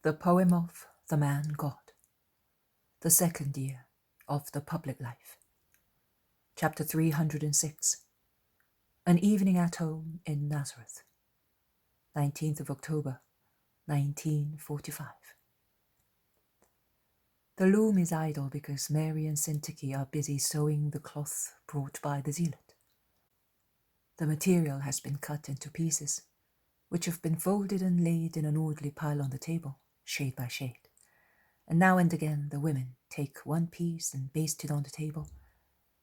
The Poem of the Man God, the second year of the public life. Chapter 306. An Evening at Home in Nazareth. 19th of October, 1945. The loom is idle because Mary and Syntyche are busy sewing the cloth brought by the zealot. The material has been cut into pieces, which have been folded and laid in an orderly pile on the table, shade by shade, and now and again the women take one piece and baste it on the table,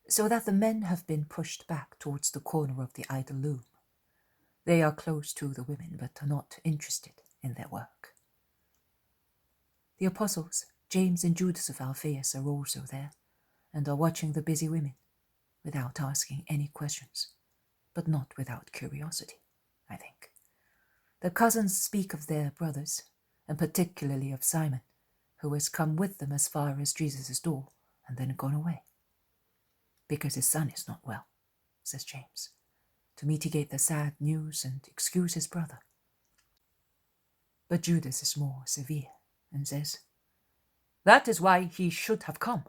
so that the men have been pushed back towards the corner of the idle loom. They are close to the women, but are not interested in their work. The apostles, James and Judas of Alphaeus, are also there, and are watching the busy women, without asking any questions, but not without curiosity, I think. The cousins speak of their brothers, and particularly of Simon, who has come with them as far as Jesus' door and then gone away. Because his son is not well, says James, to mitigate the sad news and excuse his brother. But Judas is more severe and says, "That is why he should have come.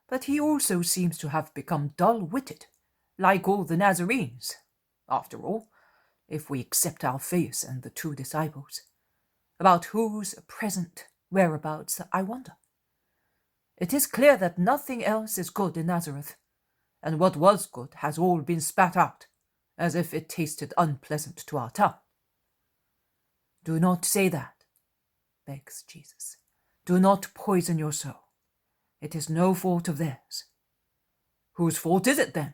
But he also seems to have become dull-witted, like all the Nazarenes. After all, if we except Alphaeus and the 2 disciples, about whose present whereabouts I wonder. It is clear that nothing else is good in Nazareth, and what was good has all been spat out, as if it tasted unpleasant to our tongue." "Do not say that," begs Jesus. "Do not poison your soul. It is no fault of theirs." "Whose fault is it then?"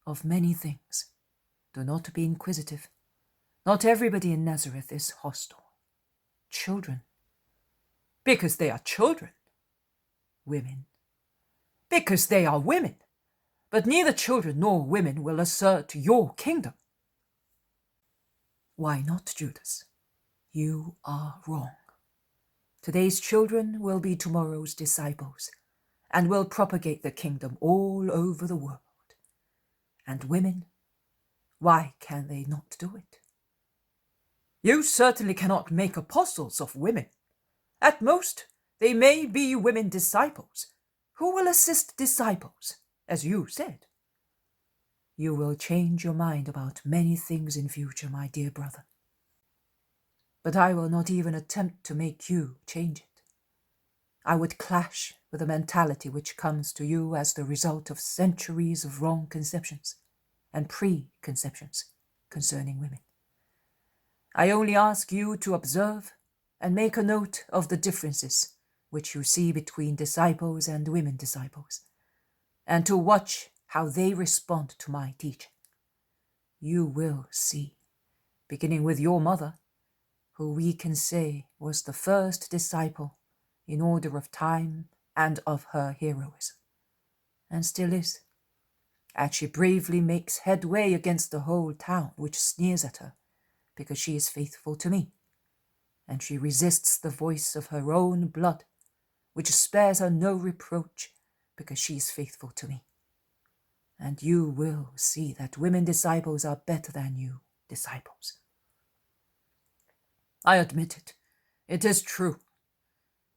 "Of many things. Do not be inquisitive. Not everybody in Nazareth is hostile. Children." "Because they are children." "Women." "Because they are women. But neither children nor women will assert your kingdom." "Why not, Judas? You are wrong. Today's children will be tomorrow's disciples, and will propagate the kingdom all over the world. And women, why can they not do it?" "You certainly cannot make apostles of women. At most, they may be women disciples, who will assist disciples, as you said." "You will change your mind about many things in future, my dear brother. But I will not even attempt to make you change it. I would clash with a mentality which comes to you as the result of centuries of wrong conceptions and preconceptions concerning women. I only ask you to observe and make a note of the differences which you see between disciples and women disciples, and to watch how they respond to my teaching. You will see, beginning with your mother, who we can say was the first disciple in order of time and of her heroism, and still is, as she bravely makes headway against the whole town which sneers at her because she is faithful to me, and she resists the voice of her own blood, which spares her no reproach because she is faithful to me. And you will see that women disciples are better than you disciples." "I admit it. It is true.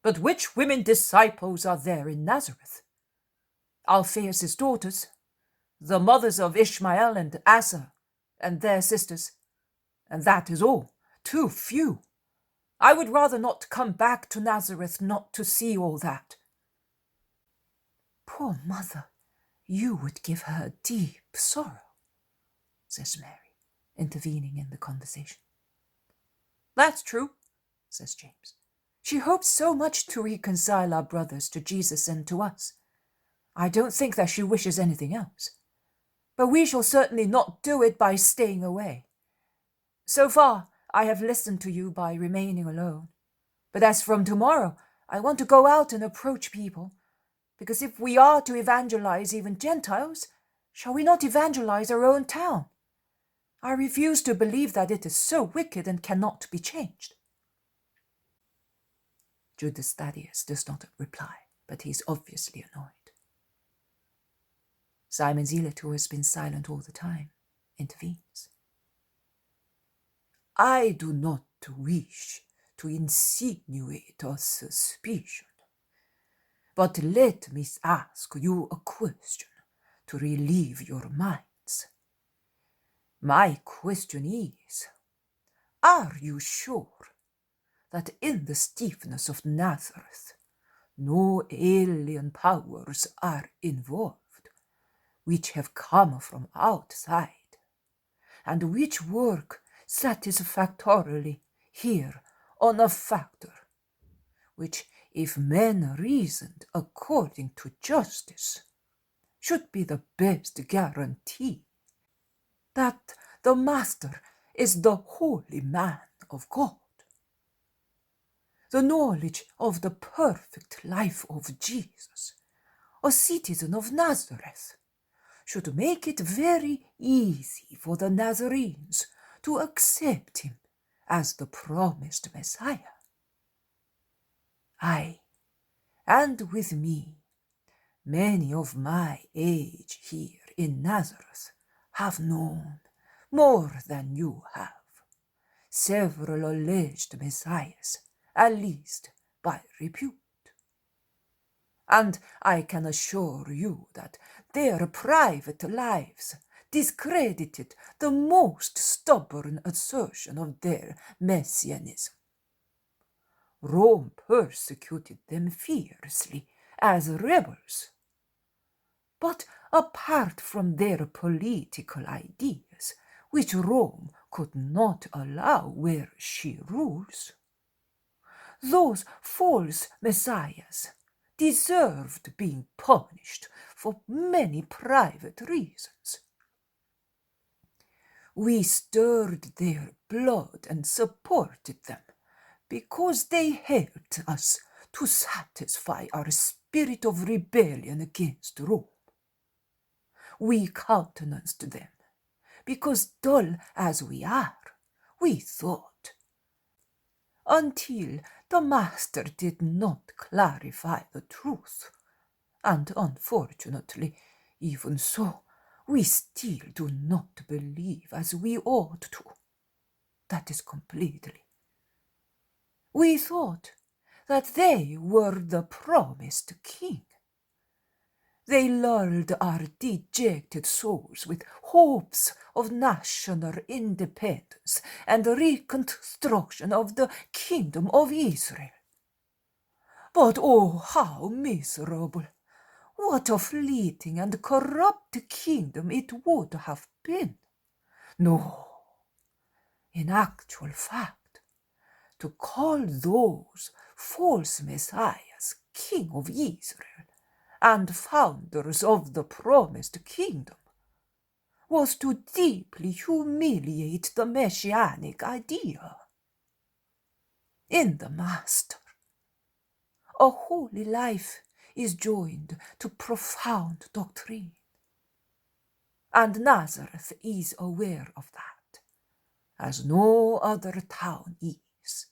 But which women disciples are there in Nazareth? Alphaeus' daughters, the mothers of Ishmael and Asa, and their sisters, and that is all. Too few. I would rather not come back to Nazareth not to see all that." "Poor mother, you would give her deep sorrow," says Mary, intervening in the conversation. "That's true," says James. "She hopes so much to reconcile our brothers to Jesus and to us. I don't think that she wishes anything else. But we shall certainly not do it by staying away. So far, I have listened to you by remaining alone. But as from tomorrow, I want to go out and approach people, because if we are to evangelize even Gentiles, shall we not evangelize our own town? I refuse to believe that it is so wicked and cannot be changed." Judas Thaddeus does not reply, but he is obviously annoyed. Simon Zealot, who has been silent all the time, intervenes. "I do not wish to insinuate a suspicion. But let me ask you a question to relieve your minds. My question is, are you sure that in the stiffness of Nazareth no alien powers are involved, which have come from outside, and which work satisfactorily here on a factor which, if men reasoned according to justice, should be the best guarantee that the Master is the holy man of God? The knowledge of the perfect life of Jesus, a citizen of Nazareth, should make it very easy for the Nazarenes to accept him as the promised Messiah. Aye, and with me, many of my age here in Nazareth have known, more than you have, several alleged messiahs, at least by repute. And I can assure you that their private lives discredited the most stubborn assertion of their messianism. Rome persecuted them fiercely as rebels. But apart from their political ideas, which Rome could not allow where she rules, those false messiahs deserved being punished for many private reasons. We stirred their blood and supported them because they helped us to satisfy our spirit of rebellion against Rome. We countenanced them because, dull as we are, we thought, until the Master did not clarify the truth, and unfortunately, even so, we still do not believe as we ought to. That is completely. We thought that they were the promised king. They lulled our dejected souls with hopes of national independence and reconstruction of the kingdom of Israel. But oh, how miserable! What a fleeting and corrupt kingdom it would have been! No, in actual fact, to call those false messiahs king of Israel and founders of the promised kingdom was to deeply humiliate the messianic idea. In the Master, a holy life is joined to profound doctrine, and Nazareth is aware of that, as no other town is.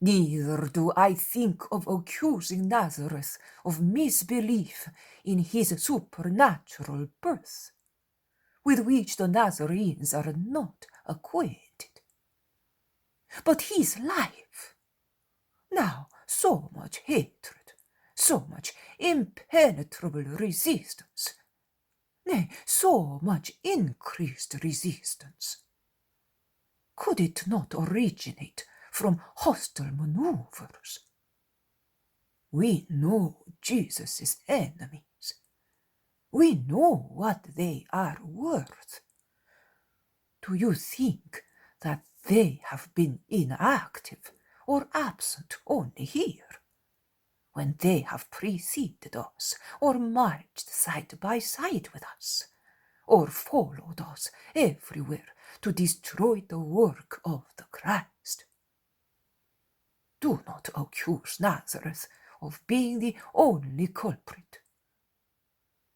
Neither do I think of accusing Nazareth of misbelief in his supernatural birth, with which the Nazarenes are not acquainted. But his life, now so much hatred, so much impenetrable resistance, nay, so much increased resistance, could it not originate from hostile maneuvers? We know Jesus' enemies. We know what they are worth. Do you think that they have been inactive or absent only here, when they have preceded us, or marched side by side with us, or followed us everywhere to destroy the work of the Christ? Do not accuse Nazareth of being the only culprit,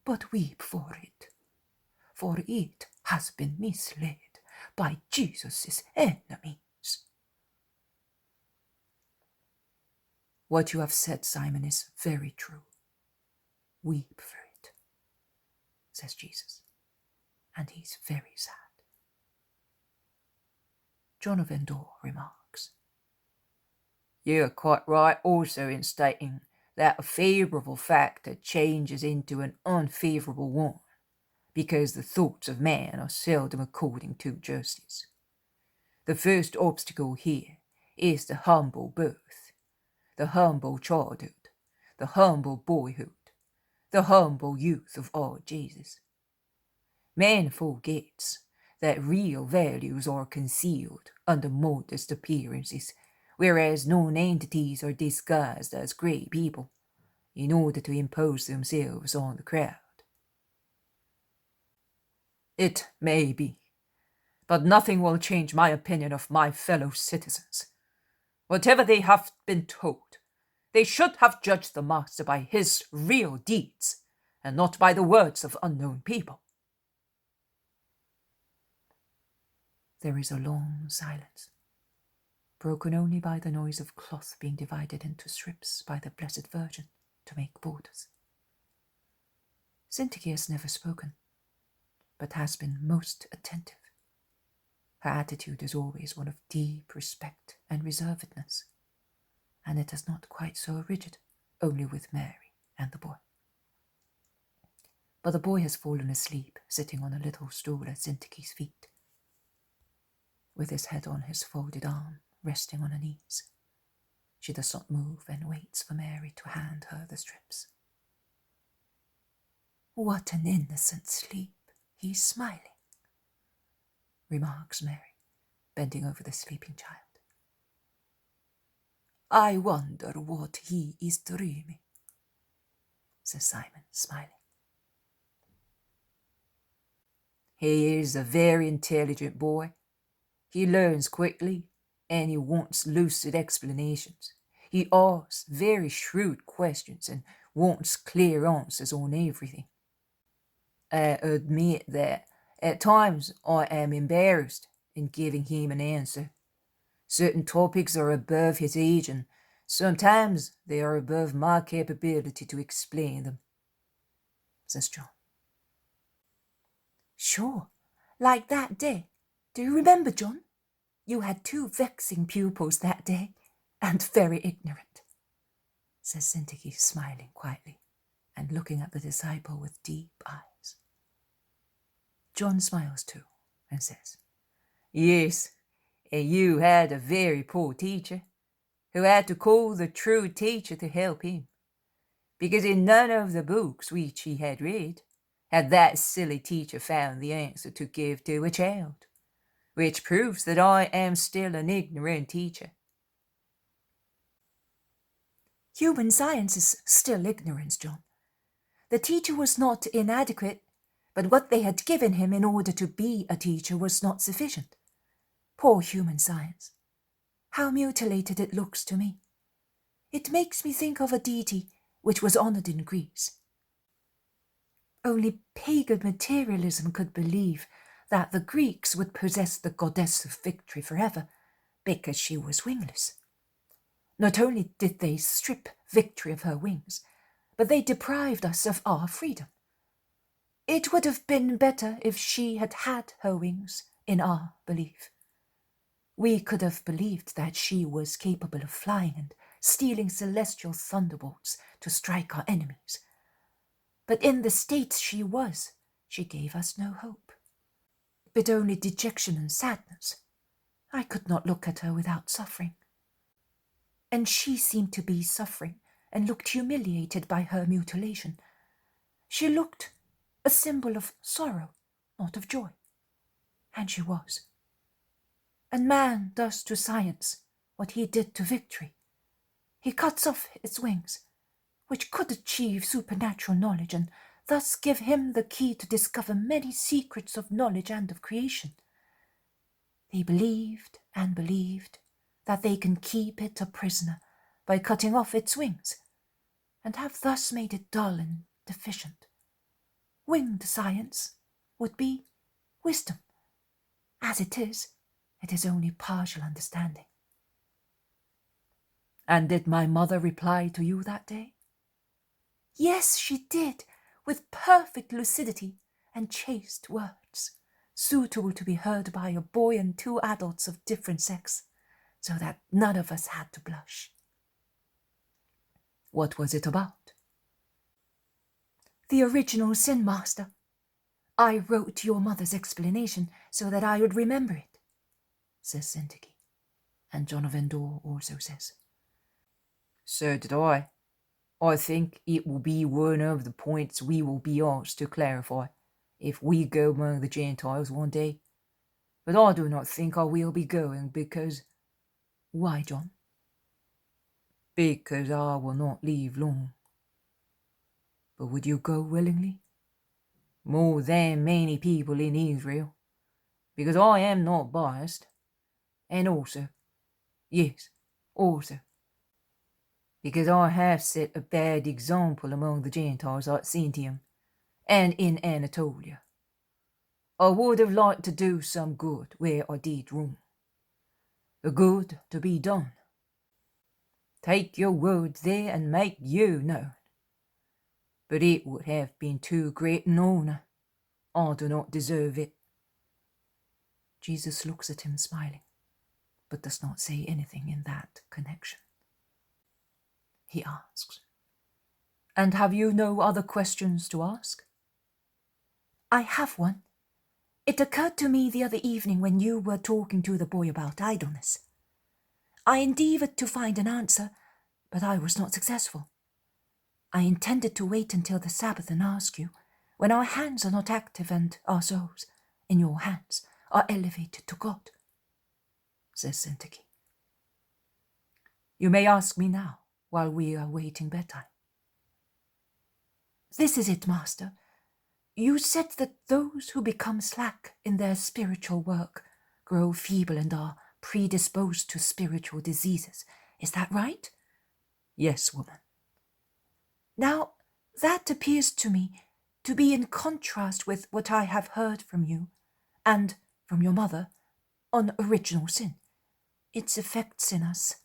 but weep for it has been misled by Jesus' enemies. What you have said, Simon, is very true. Weep for it, says Jesus, and he's very sad. John of Endor remarks, You are quite right also in stating that a favourable factor changes into an unfavourable one, because the thoughts of man are seldom according to justice. The first obstacle here is the humble birth, the humble childhood, the humble boyhood, the humble youth of our Jesus. Man forgets that real values are concealed under modest appearances, whereas non-entities are disguised as great people in order to impose themselves on the crowd. It may be, but nothing will change my opinion of my fellow citizens. Whatever they have been told, they should have judged the master by his real deeds, and not by the words of unknown people. There is a long silence, broken only by the noise of cloth being divided into strips by the Blessed Virgin to make borders. Syntyche has never spoken, but has been most attentive. Her attitude is always one of deep respect and reservedness, and it is not quite so rigid, only with Mary and the boy. But the boy has fallen asleep, sitting on a little stool at Syntyche's feet, with his head on his folded arm, resting on her knees. She does not move and waits for Mary to hand her the strips. "What an innocent sleep, he's smiling," remarks Mary, bending over the sleeping child. "I wonder what he is dreaming," says Simon, smiling. "He is a very intelligent boy. He learns quickly, and he wants lucid explanations. He asks very shrewd questions and wants clear answers on everything. I admit that at times I am embarrassed in giving him an answer. Certain topics are above his age, and sometimes they are above my capability to explain them," says John. "Sure, like that day. Do you remember, John? You had 2 vexing pupils that day, and very ignorant," says Syntyche, smiling quietly and looking at the disciple with deep eyes. John smiles too and says, "Yes, and you had a very poor teacher, who had to call the true teacher to help him, because in none of the books which he had read had that silly teacher found the answer to give to a child, which proves that I am still an ignorant teacher." Human science is still ignorance, John. The teacher was not inadequate, but what they had given him in order to be a teacher was not sufficient. Poor human science. How mutilated it looks to me. It makes me think of a deity which was honored in Greece. Only pagan materialism could believe that the Greeks would possess the goddess of victory forever because she was wingless. Not only did they strip victory of her wings, but they deprived us of our freedom. It would have been better if she had had her wings, in our belief. We could have believed that she was capable of flying and stealing celestial thunderbolts to strike our enemies. But in the state she was, she gave us no hope, but only dejection and sadness. I could not look at her without suffering. And she seemed to be suffering and looked humiliated by her mutilation. She looked a symbol of sorrow, not of joy. And she was. And man does to science what he did to victory. He cuts off its wings, which could achieve supernatural knowledge and thus give him the key to discover many secrets of knowledge and of creation. They believed and believed that they can keep it a prisoner by cutting off its wings, and have thus made it dull and deficient. Winged science would be wisdom. As it is only partial understanding. And did my mother reply to you that day? Yes, she did, with perfect lucidity and chaste words, suitable to be heard by a boy and 2 adults of different sex. so that none of us had to blush. What was it about? The original sin, Master. I wrote your mother's explanation so that I would remember it, says Syntyche, and John of Endor also says. So did I. I think it will be one of the points we will be asked to clarify if we go among the Gentiles one day. But I do not think I will be going because... Why, John? Because I will not leave long. But would you go willingly? More than many people in Israel, because I am not biased, and also, yes, also, because I have set a bad example among the Gentiles at Sintium and in Anatolia. I would have liked to do some good where I did wrong. The good to be done. Take your word there and make you known. But it would have been too great an honour. I do not deserve it. Jesus looks at him smiling, but does not say anything in that connection. He asks, "And have you no other questions to ask?" "I have one. It occurred to me the other evening when you were talking to the boy about idleness. I endeavoured to find an answer, but I was not successful. I intended to wait until the Sabbath and ask you, when our hands are not active and our souls, in your hands, are elevated to God," says Syntyche. "You may ask me now, while we are waiting bedtime." "This is it, Master. You said that those who become slack in their spiritual work grow feeble and are predisposed to spiritual diseases. Is that right?" "Yes, woman." "Now, that appears to me to be in contrast with what I have heard from you, and from your mother, on original sin, its effects in us,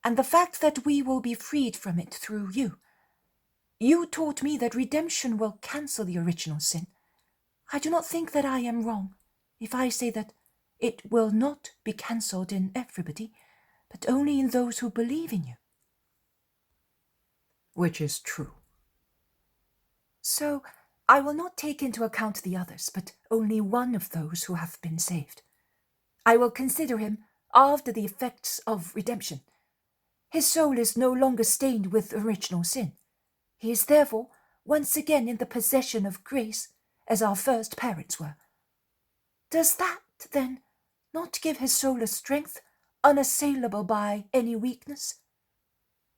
and the fact that we will be freed from it through you. You taught me that redemption will cancel the original sin. I do not think that I am wrong if I say that it will not be cancelled in everybody, but only in those who believe in you." "Which is true." "So I will not take into account the others, but only one of those who have been saved. I will consider him after the effects of redemption. His soul is no longer stained with original sin. He is therefore once again in the possession of grace, as our first parents were. Does that, then, not give his soul a strength unassailable by any weakness?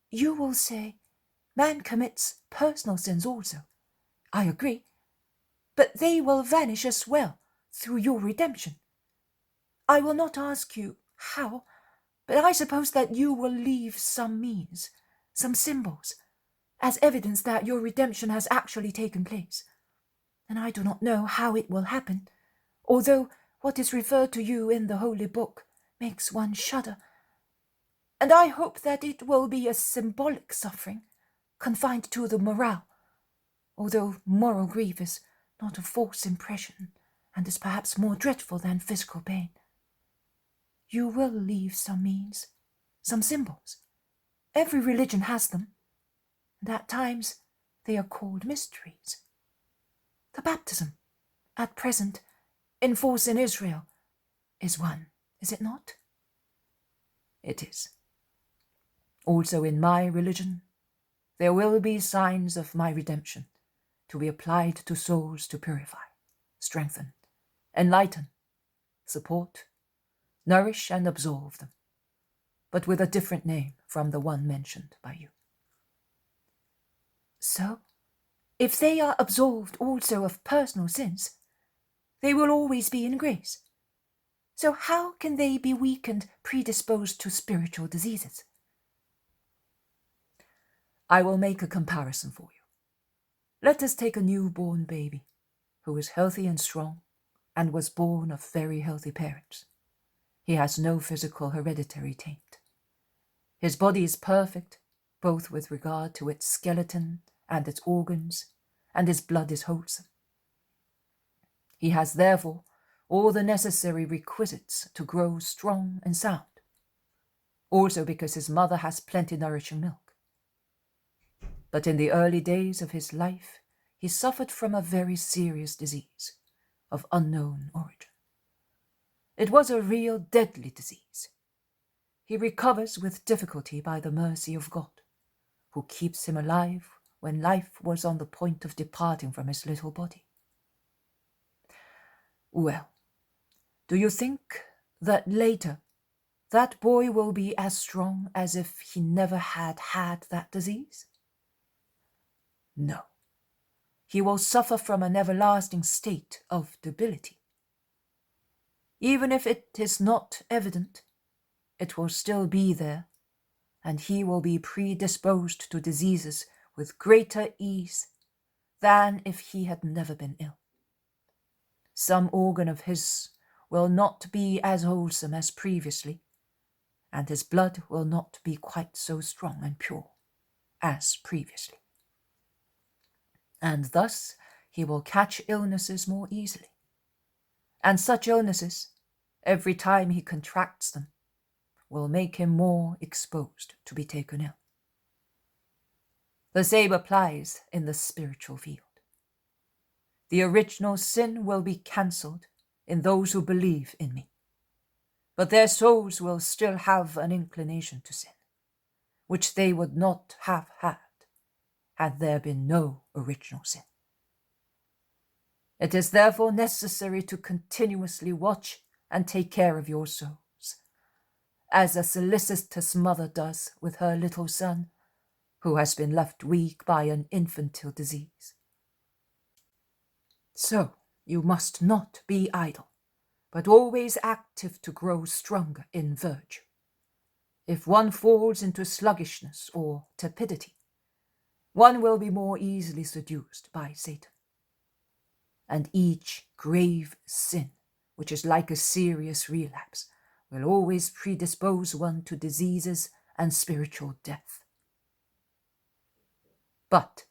You will say, man commits personal sins also. I agree, but they will vanish as well through your redemption. I will not ask you how, but I suppose that you will leave some means, some symbols, as evidence that your redemption has actually taken place. And I do not know how it will happen, although what is referred to you in the Holy Book makes one shudder. And I hope that it will be a symbolic suffering, confined to the morale, although moral grief is not a false impression, and is perhaps more dreadful than physical pain. You will leave some means, some symbols. Every religion has them, and at times they are called mysteries. The baptism, at present, in force in Israel, is one, is it not?" "It is. Also in my religion, there will be signs of my redemption, to be applied to souls to purify, strengthen, enlighten, support, nourish and absolve them, but with a different name from the one mentioned by you." "So, if they are absolved also of personal sins, they will always be in grace. So how can they be weak and predisposed to spiritual diseases?" "I will make a comparison for you. Let us take a newborn baby who is healthy and strong and was born of very healthy parents. He has no physical hereditary taint. His body is perfect, both with regard to its skeleton and its organs, and his blood is wholesome. He has therefore all the necessary requisites to grow strong and sound. also because his mother has plenty nourishing milk. But in the early days of his life, he suffered from a very serious disease of unknown origin. It was a real deadly disease. He recovers with difficulty by the mercy of God, who keeps him alive when life was on the point of departing from his little body. Well, do you think that later that boy will be as strong as if he never had had that disease? No. He will suffer from an everlasting state of debility. Even if it is not evident, it will still be there, and he will be predisposed to diseases with greater ease than if he had never been ill. Some organ of his will not be as wholesome as previously, and his blood will not be quite so strong and pure as previously. And thus he will catch illnesses more easily. And such illnesses, every time he contracts them, will make him more exposed to be taken ill. The same applies in the spiritual field. The original sin will be cancelled in those who believe in me, but their souls will still have an inclination to sin, which they would not have had there been no original sin. It is therefore necessary to continuously watch and take care of your souls, as a solicitous mother does with her little son, who has been left weak by an infantile disease. So you must not be idle, but always active to grow stronger in virtue. If one falls into sluggishness or tepidity, one will be more easily seduced by Satan. And each grave sin, which is like a serious relapse, will always predispose one to diseases and spiritual death. But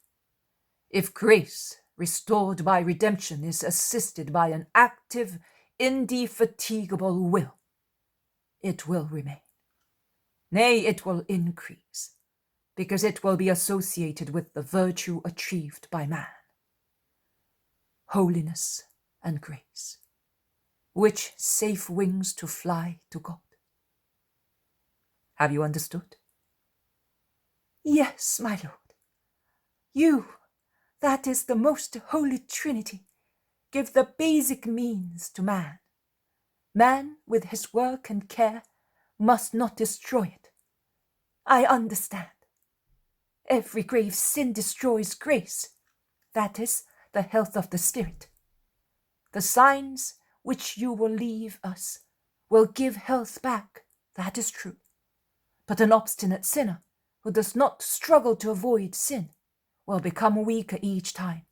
if grace, restored by redemption, is assisted by an active, indefatigable will, it will remain. Nay, it will increase, because it will be associated with the virtue achieved by man, holiness and grace, which safe wings to fly to God. Have you understood? Yes, my Lord. You, that is the most holy Trinity, give the basic means to man. Man, with his work and care, must not destroy it. I understand. Every grave sin destroys grace, that is, the health of the spirit. The signs which you will leave us will give health back, that is true. But an obstinate sinner, who does not struggle to avoid sin, will become weaker each time,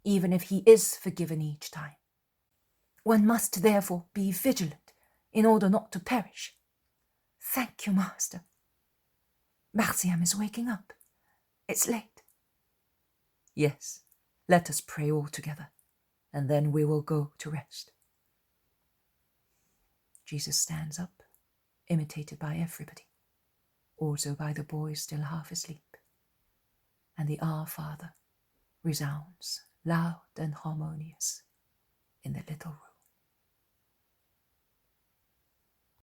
even if he is forgiven each time. One must therefore be vigilant in order not to perish. Thank you, Master. Marciam is waking up. It's late. Yes, let us pray all together, and then we will go to rest. Jesus stands up, imitated by everybody, also by the boy still half asleep, and the Our Father resounds loud and harmonious in the little room.